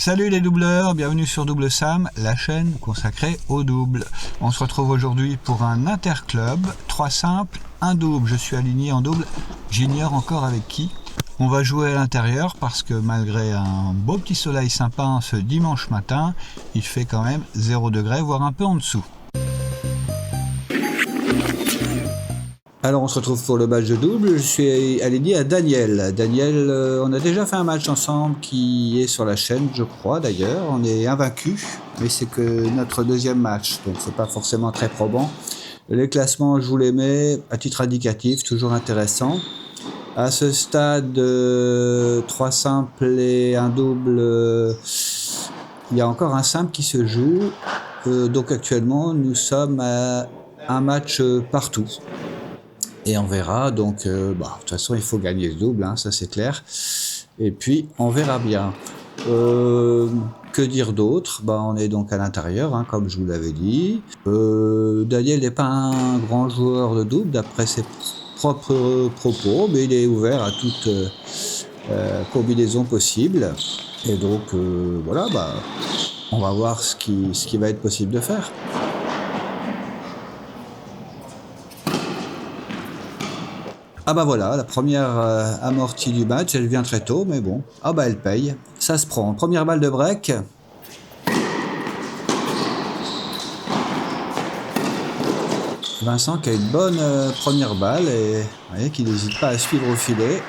Salut les doubleurs, bienvenue sur Double Sam, la chaîne consacrée au double. On se retrouve aujourd'hui pour un interclub, 3 simples, un double. Je suis aligné en double, j'ignore encore avec qui. On va jouer à l'intérieur parce que malgré un beau petit soleil sympa ce dimanche matin, il fait quand même 0 degré, voire un peu en dessous. Alors on se retrouve pour le match de double, je suis aligné à Daniel. Daniel, on a déjà fait un match ensemble qui est sur la chaîne, je crois d'ailleurs. On est invaincus, mais c'est que notre deuxième match, donc c'est pas forcément très probant. Les classements, je vous les mets à titre indicatif, toujours intéressant. À ce stade, 3 simples et un double, il y a encore un simple qui se joue. Donc actuellement, nous sommes à un match partout. Et on verra, donc de toute façon il faut gagner le double, hein, ça c'est clair. Et puis on verra bien. Que dire d'autre? On est donc à l'intérieur, hein, comme je vous l'avais dit. Daniel n'est pas un grand joueur de double d'après ses propres propos, mais il est ouvert à toute combinaison possible. Et donc voilà, on va voir ce qui va être possible de faire. Ah voilà, la première amortie du match, elle vient très tôt, mais bon. Elle paye. Ça se prend. Première balle de break. Vincent qui a une bonne première balle et vous voyez qu'il n'hésite pas à suivre au filet.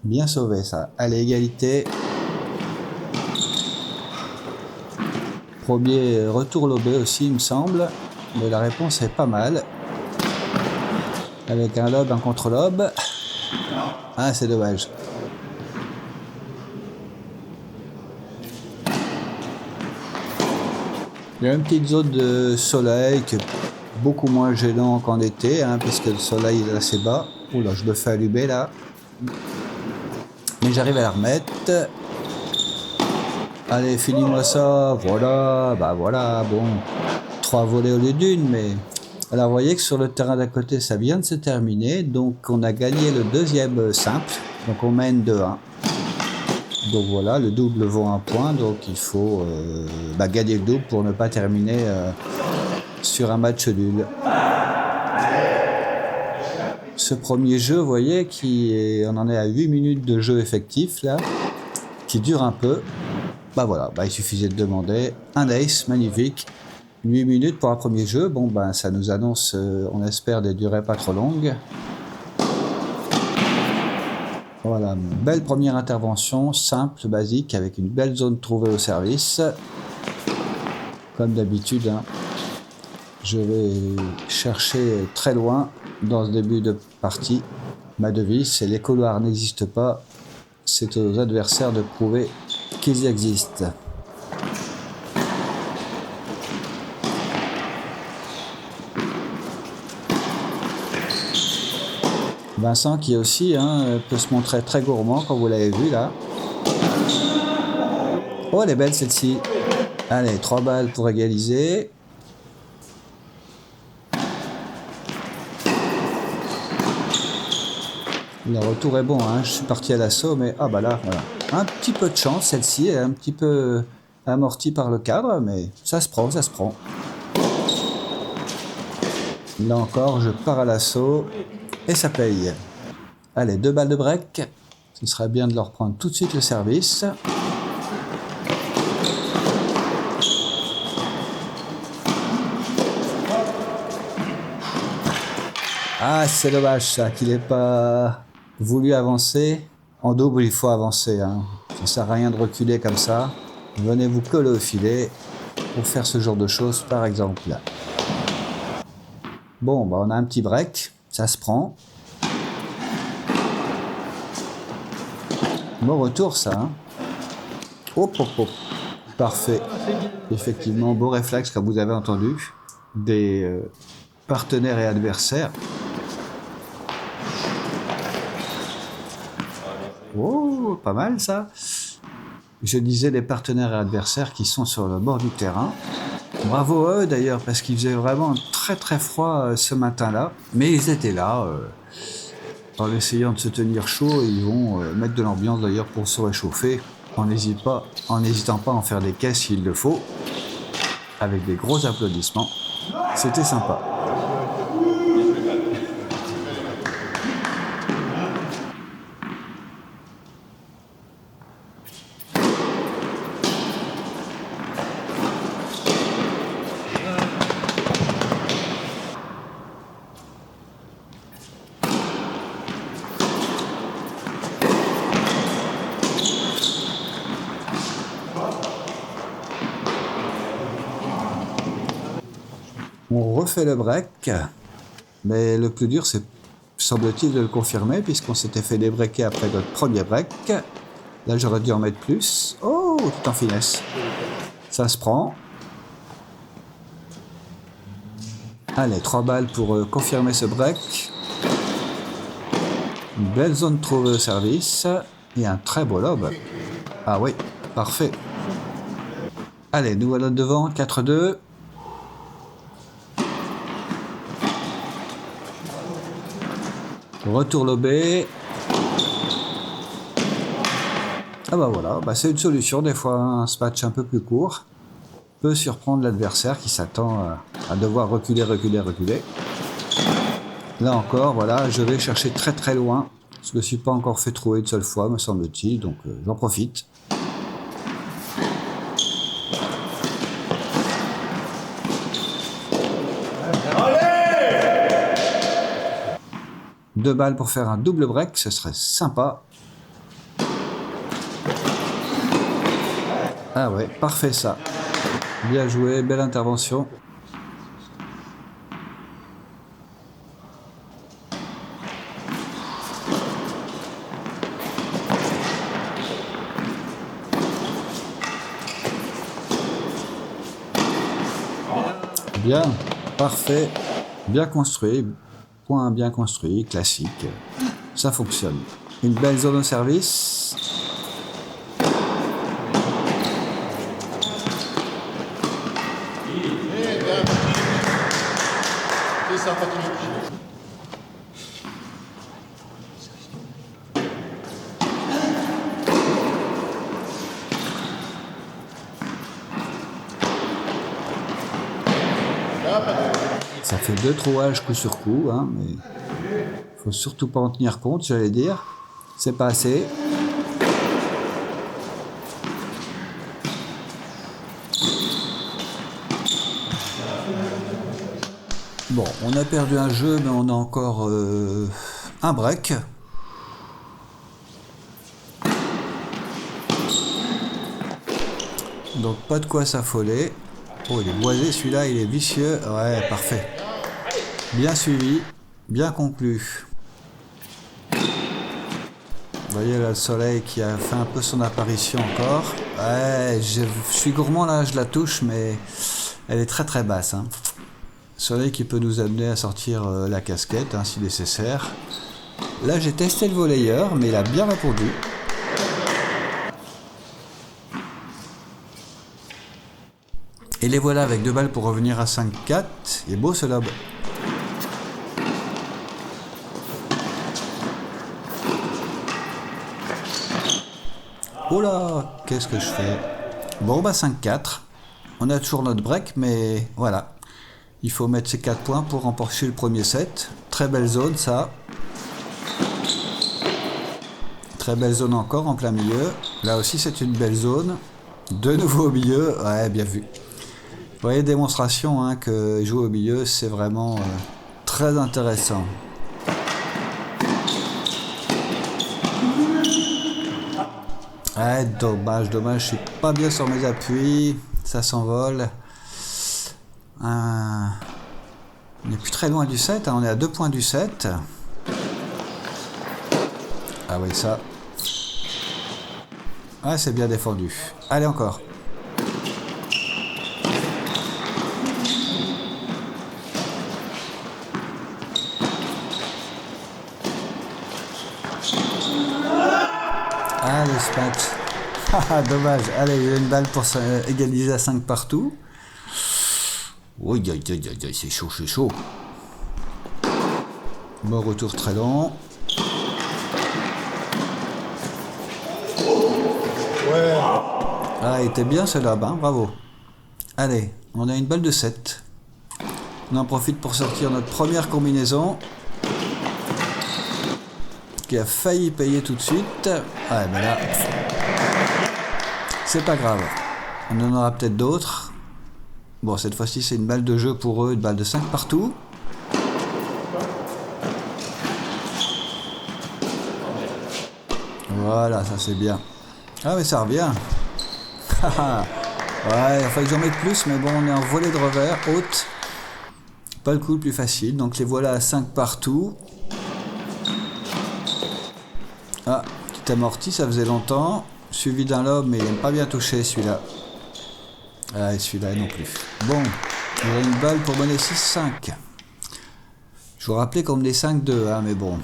Bien sauvé ça. Allez, égalité. Premier retour lobé aussi, il me semble, mais la réponse est pas mal. Avec un lob, un contre-lob. Ah, c'est dommage. Il y a une petite zone de soleil qui est beaucoup moins gênant qu'en été, hein, puisque le soleil est assez bas. Oula, je me fais allumer là. Mais j'arrive à la remettre. Allez, finis-moi ça, voilà, voilà, bon, 3 volées au lieu d'une, mais... Alors, vous voyez que sur le terrain d'à côté, ça vient de se terminer, donc on a gagné le deuxième simple, donc on mène 2-1. Donc voilà, le double vaut 1 point, donc il faut gagner le double pour ne pas terminer sur un match nul. Ce premier jeu, vous voyez, on en est à 8 minutes de jeu effectif, là, qui dure un peu. Voilà, il suffisait de demander un ace magnifique, 8 minutes pour un premier jeu. Ça nous annonce, on espère, des durées pas trop longues. Voilà, belle première intervention, simple, basique, avec une belle zone trouvée au service. Comme d'habitude, hein, je vais chercher très loin dans ce début de partie. Ma devise, c'est les couloirs n'existent pas, c'est aux adversaires de prouver qu'ils existent. Vincent qui aussi peut se montrer très gourmand comme vous l'avez vu là. Oh, elle est belle celle-ci. Allez, 3 balles pour égaliser. Le retour est bon, hein. Je suis parti à l'assaut, mais là, voilà. Un petit peu de chance, celle-ci, elle est un petit peu amortie par le cadre, mais ça se prend, ça se prend. Là encore, je pars à l'assaut et ça paye. Allez, 2 balles de break. Ce serait bien de leur prendre tout de suite le service. Ah, c'est dommage ça, qu'il n'ait pas voulu avancer. En double, il faut avancer, hein. Ça ne sert à rien de reculer comme ça. Venez vous coller au filet pour faire ce genre de choses, par exemple. Bon, on a un petit break, ça se prend. Bon retour, ça. Hein. Hop. Parfait. Effectivement, beau réflexe, comme vous avez entendu, des partenaires et adversaires. Oh, pas mal ça. Je disais des partenaires et adversaires qui sont sur le bord du terrain. Bravo à eux d'ailleurs, parce qu'il faisait vraiment très très froid ce matin-là. Mais ils étaient là, en essayant de se tenir chaud, et ils vont mettre de l'ambiance d'ailleurs pour se réchauffer, en n'hésitant pas à en faire des caisses s'il le faut, avec des gros applaudissements. C'était sympa. On refait le break, mais le plus dur, c'est, semble-t-il, de le confirmer, puisqu'on s'était fait débreaker après notre premier break. Là, j'aurais dû en mettre plus. Oh, tout en finesse. Ça se prend. Allez, 3 balles pour confirmer ce break. Une belle zone trouvée au service. Et un très beau lob. Ah oui, parfait. Allez, nous voilà devant, 4-2. Retour lobé. Ah bah voilà, c'est une solution des fois, un match un peu plus court peut surprendre l'adversaire qui s'attend à devoir reculer. Là encore, voilà, je vais chercher très très loin. Je ne me suis pas encore fait trouver une seule fois, me semble-t-il, donc j'en profite. Deux balles pour faire un double break, ce serait sympa. Ah ouais, parfait ça. Bien joué, belle intervention. Bien, parfait, bien construit, point bien construit, classique, ça fonctionne. Une belle zone au service. Ça fait 2 trouages coup sur coup, hein, mais faut surtout pas en tenir compte, j'allais dire. C'est pas assez. Bon, on a perdu un jeu, mais on a encore un break. Donc pas de quoi s'affoler. Oh, il est boisé, celui-là, il est vicieux. Ouais, parfait. Bien suivi, bien conclu. Vous voyez là le soleil qui a fait un peu son apparition encore. Ouais, je suis gourmand là, je la touche, mais elle est très très basse. Hein. Soleil qui peut nous amener à sortir la casquette, hein, si nécessaire. Là, j'ai testé le volleyeur, mais il a bien répondu. Et les voilà avec 2 balles pour revenir à 5-4. Il est beau ce lob. Oh là, qu'est-ce que je fais? Bon, 5-4. On a toujours notre break, mais voilà. Il faut mettre ces 4 points pour remporter le premier set. Très belle zone, ça. Très belle zone encore en plein milieu. Là aussi, c'est une belle zone. De nouveau au milieu. Ouais, bien vu. Vous voyez, démonstration hein, que jouer au milieu, c'est vraiment très intéressant. Ouais, dommage, je suis pas bien sur mes appuis, ça s'envole. On n'est plus très loin du 7, hein, on est à 2 points du 7. Ah oui, ça. Ouais, c'est bien défendu. Allez, encore. Allez, ce match. Dommage. Allez, il y a une balle pour égaliser à 5 partout. Oui, c'est chaud, c'est chaud. Bon retour très long. Ouais. Ah, il était bien ce lob, hein, bravo. Allez, on a une balle de 7. On en profite pour sortir notre première combinaison. Qui a failli payer tout de suite. Ouais, mais là, c'est pas grave. On en aura peut-être d'autres. Bon, cette fois-ci, c'est une balle de jeu pour eux, une balle de 5 partout. Voilà, ça c'est bien. Ah, mais ça revient. Ouais, il faut que j'en mette plus, mais bon, on est en volée de revers, haute. Pas le coup le plus facile, donc les voilà à 5 partout. Ah, petit amorti, ça faisait longtemps. Suivi d'un lob, mais il n'aime pas bien toucher celui-là. Ah, et celui-là non plus. Bon, il a une balle pour mener 6-5. Je vous rappelais qu'on menait 5-2, hein, mais bon.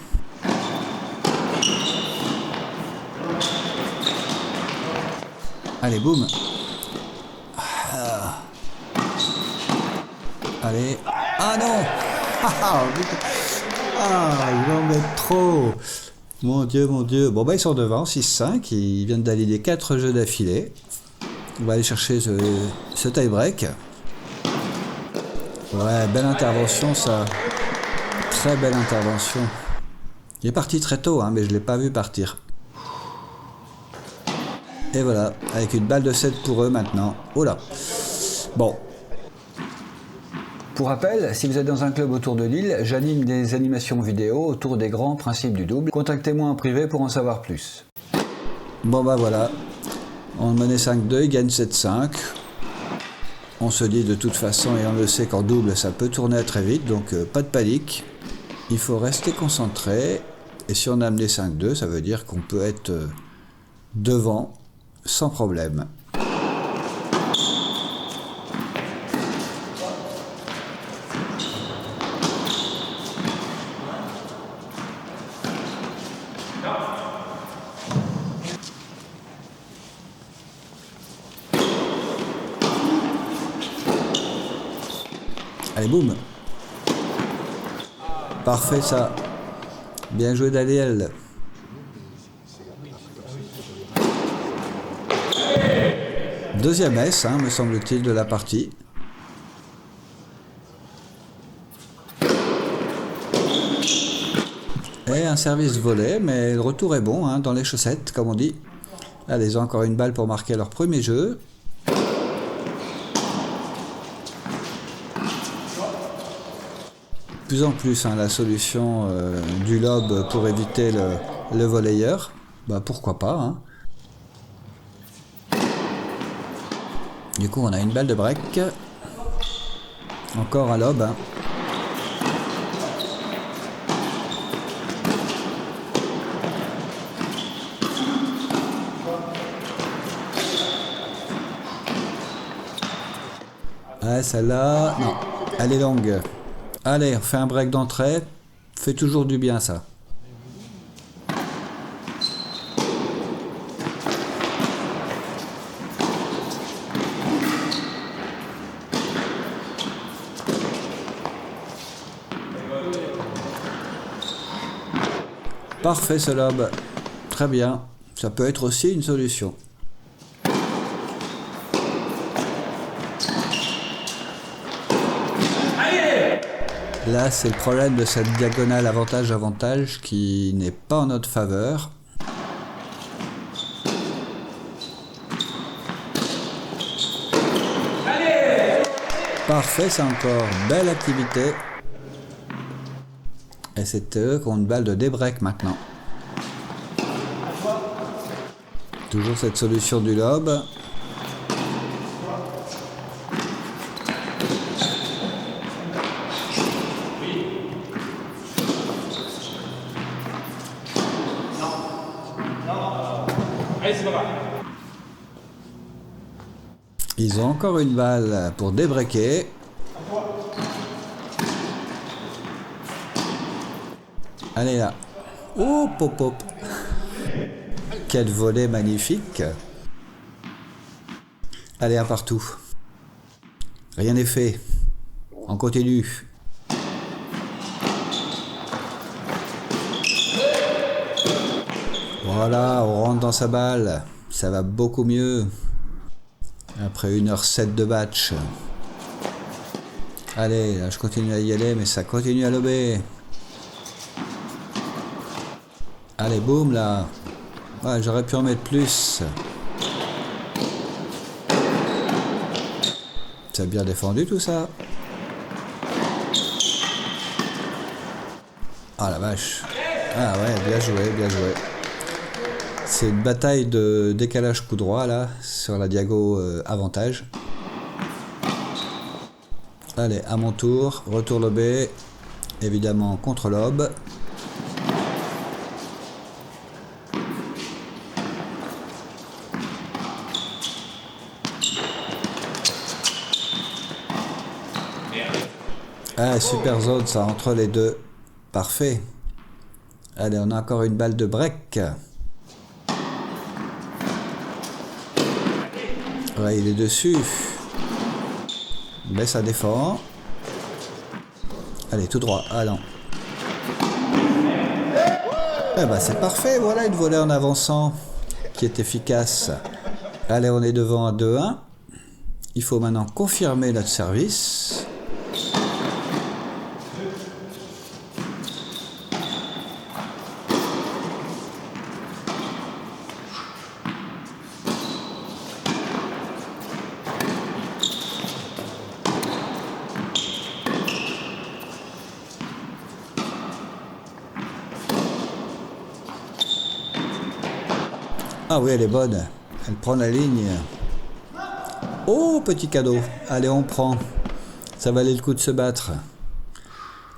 Allez, boum. Ah. Allez. Ah non. Ah, ils vont mettre trop. Mon Dieu, mon Dieu. Bon, bah, ils sont devant, 6-5. Ils viennent d'aligner 4 jeux d'affilée. On va aller chercher ce tie-break. Ouais, belle intervention, ça. Très belle intervention. Il est parti très tôt, hein, mais je ne l'ai pas vu partir. Et voilà, avec une balle de 7 pour eux maintenant. Oh là. Bon. Pour rappel, si vous êtes dans un club autour de Lille, j'anime des animations vidéo autour des grands principes du double. Contactez-moi en privé pour en savoir plus. Bon bah voilà. On menait 5-2, il gagne 7-5. On se dit de toute façon, et on le sait qu'en double, ça peut tourner très vite, donc pas de panique. Il faut rester concentré. Et si on a amené 5-2, ça veut dire qu'on peut être devant sans problème. Allez, boum. Parfait, ça. Bien joué, Daniel. Deuxième S, hein, me semble-t-il, de la partie. Et un service volé, mais le retour est bon, hein, dans les chaussettes, comme on dit. Allez, ils ont encore une balle pour marquer leur premier jeu. De plus en plus, hein, la solution du lob pour éviter le volleyeur. Bah, pourquoi pas, hein. Du coup, on a une balle de break. Encore un lob, hein. Ah, celle-là, non, elle est longue. Allez, on fait un break d'entrée. Fait toujours du bien, ça. Parfait ce lob. Très bien. Ça peut être aussi une solution. Là, c'est le problème de cette diagonale avantage-avantage qui n'est pas en notre faveur. Parfait, c'est encore. Belle activité. Et c'est eux qui ont une balle de débreak maintenant. Toujours cette solution du lob. Ils ont encore une balle pour débreaker. Allez là. Oh, pop pop. Quel volet magnifique. Allez, un partout. Rien n'est fait. On continue. Voilà, on rentre dans sa balle. Ça va beaucoup mieux. Après 1h07 de batch. Allez, là je continue à y aller, mais ça continue à lober. Allez, boum là. Ouais, j'aurais pu en mettre plus. C'est bien défendu tout ça. Ah la vache. Ah ouais, bien joué, bien joué. C'est une bataille de décalage coup droit là, sur la diago avantage. Allez, à mon tour, retour lobé, évidemment contre lobe. Ah, super zone ça, entre les deux. Parfait. Allez, on a encore une balle de break. Ouais, il est dessus. Mais ça défend. Allez, tout droit. Ah non. Eh ben, c'est parfait. Voilà une volée en avançant qui est efficace. Allez, on est devant à 2-1. Il faut maintenant confirmer notre service. Ah oui, elle est bonne. Elle prend la ligne. Oh, petit cadeau. Allez, on prend. Ça valait le coup de se battre.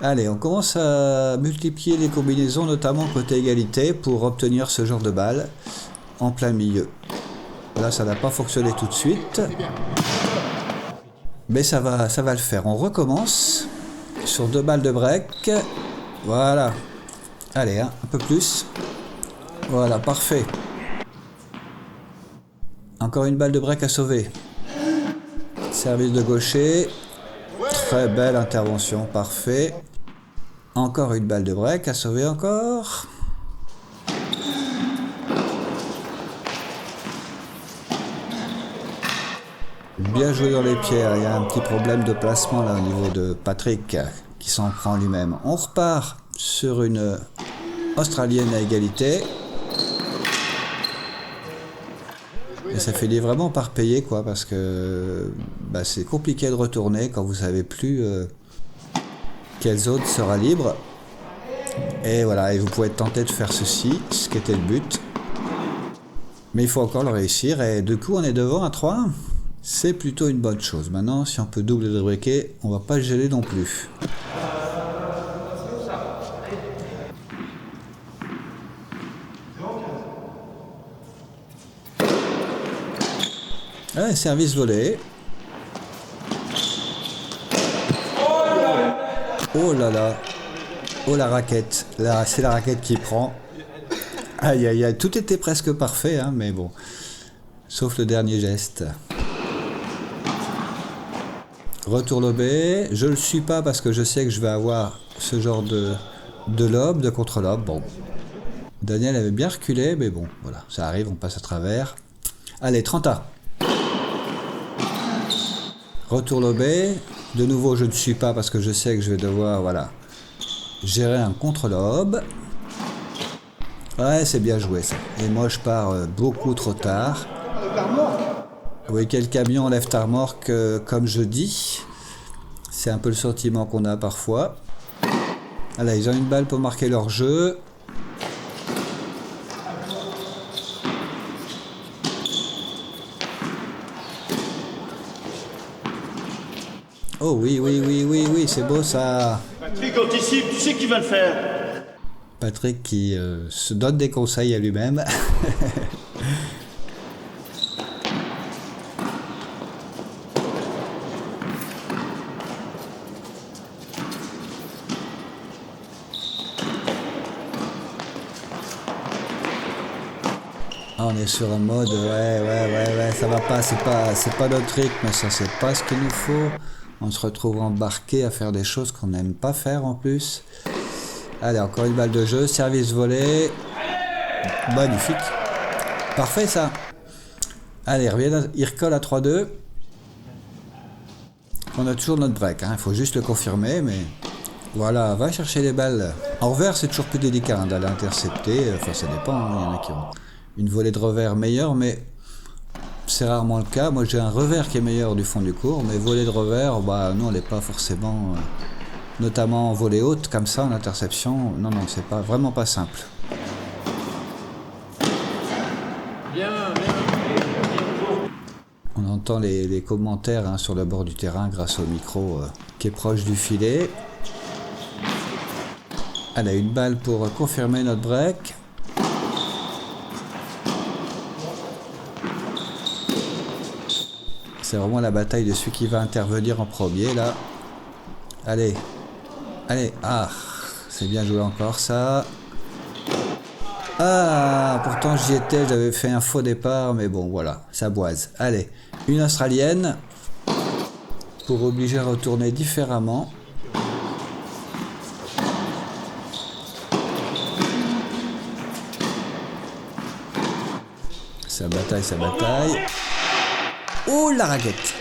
Allez, on commence à multiplier les combinaisons, notamment côté égalité, pour obtenir ce genre de balle en plein milieu. Là, ça n'a pas fonctionné tout de suite. Mais ça va le faire. On recommence sur 2 balles de break. Voilà. Allez, hein, un peu plus. Voilà, parfait. Encore une balle de break à sauver. Service de gaucher. Très belle intervention, parfait. Encore une balle de break à sauver encore. Bien joué dans les pierres. Il y a un petit problème de placement là au niveau de Patrick qui s'en prend lui-même. On repart sur une Australienne à égalité. Et ça finit vraiment par payer quoi, parce que bah, c'est compliqué de retourner quand vous savez plus quelle zone sera libre. Et voilà, et vous pouvez être tenté de faire ceci, ce qui était le but. Mais il faut encore le réussir, et du coup on est devant à 3-1. C'est plutôt une bonne chose. Maintenant, si on peut double de briquet, on va pas geler non plus. Ouais, service volé. Oh là là. Oh la raquette. Là, c'est la raquette qui prend. Aïe aïe aïe. Tout était presque parfait, hein, mais bon. Sauf le dernier geste. Retour lobé. Je le suis pas parce que je sais que je vais avoir ce genre de lobe, de contre-lobe. Bon. Daniel avait bien reculé, mais bon, voilà. Ça arrive, on passe à travers. Allez, 30A. Retour lobé. De nouveau, je ne suis pas parce que je sais que je vais devoir, voilà, gérer un contre-lobe. Ouais, c'est bien joué ça. Et moi, je pars beaucoup trop tard. Oui, quel camion lève ta remorque, comme je dis. C'est un peu le sentiment qu'on a parfois. Voilà, ils ont une balle pour marquer leur jeu. Oh oui, oui, oui, oui, oui, c'est beau ça. Patrick anticipe, tu sais qui va le faire. Patrick qui se donne des conseils à lui-même. Ah, on est sur un mode, ouais, ça va pas, c'est pas notre rythme, ça, c'est pas ce qu'il nous faut. On se retrouve embarqué à faire des choses qu'on n'aime pas faire en plus. Allez, encore une balle de jeu, service volé. Magnifique. Parfait ça. Allez, il recolle à 3-2. On a toujours notre break, hein. Il faut juste le confirmer, mais... Voilà, va chercher les balles. En revers, c'est toujours plus délicat hein, d'aller intercepter. Enfin, ça dépend, hein. Il y en a qui ont une volée de revers meilleure, mais... C'est rarement le cas. Moi, j'ai un revers qui est meilleur du fond du cours, mais volée de revers, bah, nous, on n'est pas forcément... notamment en volée haute, comme ça, en interception. Non, non, c'est pas, vraiment pas simple. On entend les commentaires hein, sur le bord du terrain grâce au micro qui est proche du filet. Elle a une balle pour confirmer notre break. C'est vraiment la bataille de celui qui va intervenir en premier là. Allez. Allez. Ah, c'est bien joué encore ça. Ah, pourtant j'y étais, j'avais fait un faux départ, mais bon voilà, ça boise. Allez, une australienne pour obliger à retourner différemment. Ça bataille, ça bataille. Oh la raquette!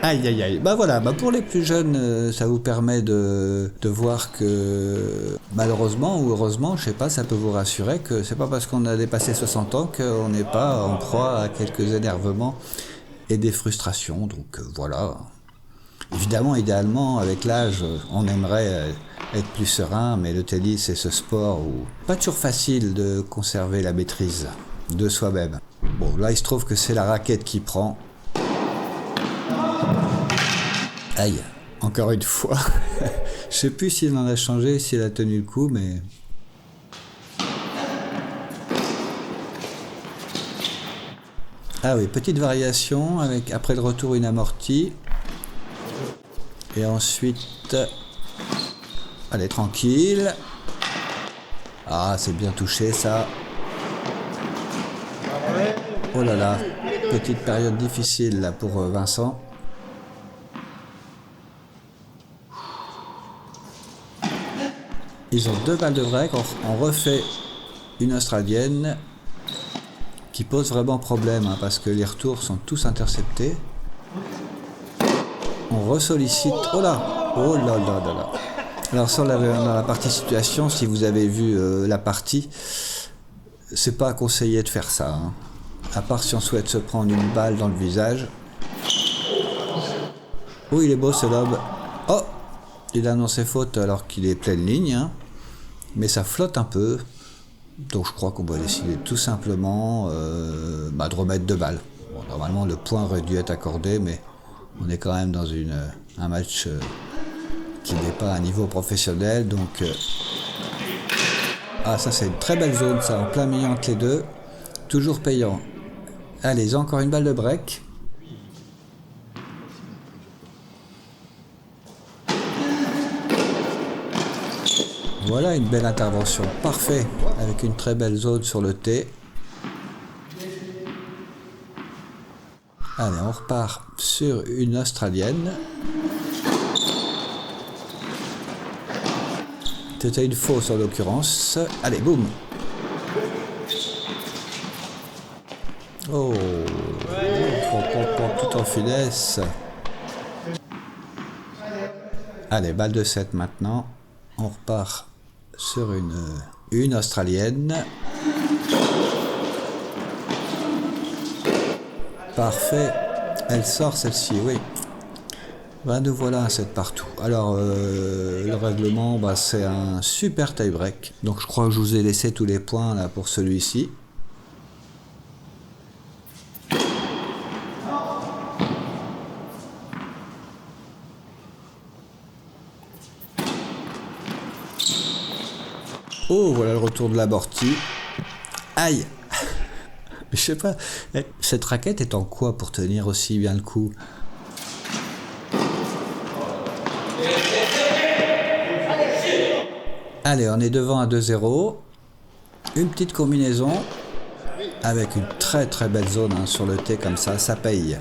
Aïe aïe aïe, bah voilà, bah pour les plus jeunes, ça vous permet de voir que malheureusement ou heureusement, je sais pas, ça peut vous rassurer que c'est pas parce qu'on a dépassé 60 ans qu'on n'est pas en proie à quelques énervements et des frustrations, donc voilà. Évidemment, idéalement, avec l'âge, on aimerait être plus serein, mais le tennis c'est ce sport où pas toujours facile de conserver la maîtrise de soi-même. Bon, là il se trouve que c'est la raquette qui prend. Aïe, encore une fois. Je sais plus s'il en a changé, s'il a tenu le coup, mais... Ah oui, petite variation, avec après le retour une amortie. Et ensuite... Allez, tranquille. Ah, c'est bien touché ça. Oh là là, petite période difficile là pour Vincent. Ils ont 2 balles de break, on refait une australienne qui pose vraiment problème hein, parce que les retours sont tous interceptés. On ressollicite. Oh là! Oh là là là là! Alors ça, dans la partie situation, si vous avez vu la partie, c'est pas conseillé de faire ça. Hein. À part si on souhaite se prendre une balle dans le visage. Oh, il est beau ce lob. Oh! Il a annoncé faute alors qu'il est pleine ligne, hein. Mais ça flotte un peu. Donc je crois qu'on va décider tout simplement de remettre 2 balles. Bon, normalement le point aurait dû être accordé, mais on est quand même dans un match qui n'est pas à un niveau professionnel. Donc ah, ça c'est une très belle zone, ça, en plein milieu entre les deux. Toujours payant. Allez, encore une balle de break. Voilà une belle intervention, parfait, avec une très belle zone sur le T. Allez, on repart sur une australienne. C'était une fausse en l'occurrence. Allez, boum. Oh, tout en finesse. Allez, balle de 7 maintenant. On repart sur une australienne. Parfait. Elle sort celle-ci, oui. Ben, nous voilà à 7 partout. Alors, le règlement, c'est un super tie-break. Donc, je crois que je vous ai laissé tous les points là pour celui-ci. Oh, voilà le retour de l'amorti. Aïe! Je sais pas, cette raquette est en quoi pour tenir aussi bien le coup? Allez, on est devant à 2-0. Une petite combinaison avec une très très belle zone hein, sur le T comme ça paye.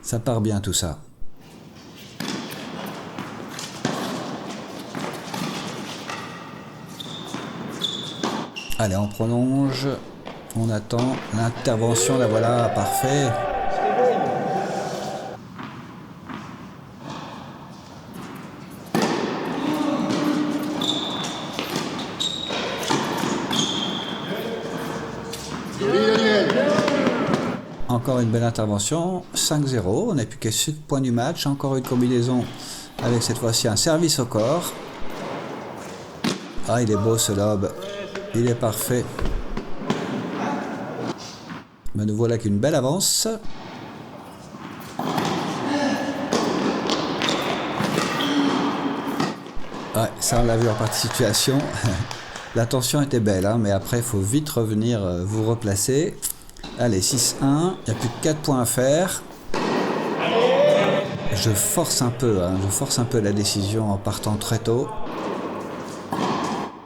Ça part bien tout ça. Allez, on prolonge. On attend l'intervention. La voilà, parfait. Encore une belle intervention, 5-0, on n'a plus qu'à 7 points du match, encore une combinaison avec cette fois-ci un service au corps. Ah, il est beau ce lob, il est parfait. Mais nous voilà qu'une belle avance. Ouais, ça on l'a vu en partie situation. La tension était belle, hein, mais après il faut vite revenir vous replacer. Allez, 6-1, il n'y a plus que 4 points à faire. Je force un peu, hein, la décision en partant très tôt.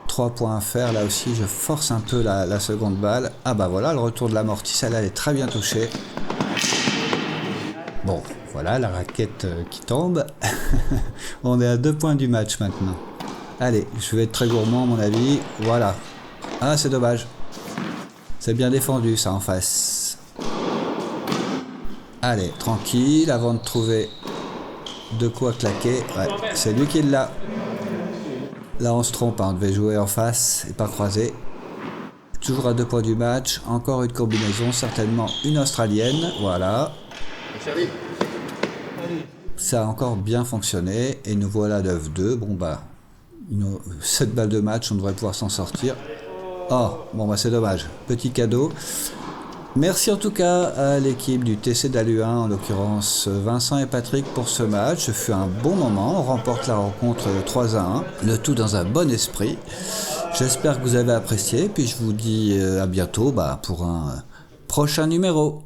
3 points à faire, là aussi, je force un peu la seconde balle. Ah bah voilà, le retour de l'amorti, celle-là, elle est très bien touchée. Bon, voilà, la raquette qui tombe. On est à 2 points du match maintenant. Allez, je vais être très gourmand à mon avis. Voilà. Ah, c'est dommage. C'est bien défendu ça en face. Allez, tranquille, avant de trouver de quoi claquer. Ouais, c'est lui qui l'a. Là on se trompe, hein, on devait jouer en face et pas croiser. Toujours à 2 points du match. Encore une combinaison, certainement une australienne. Voilà. Ça a encore bien fonctionné. Et nous voilà 9-2. Bon bah, 7 balles de match, on devrait pouvoir s'en sortir. Oh, bon bah c'est dommage. Petit cadeau. Merci en tout cas à l'équipe du TC d'Alu1, en l'occurrence Vincent et Patrick pour ce match. Ce fut un bon moment. On remporte la rencontre 3-1. Le tout dans un bon esprit. J'espère que vous avez apprécié. Puis je vous dis à bientôt pour un prochain numéro.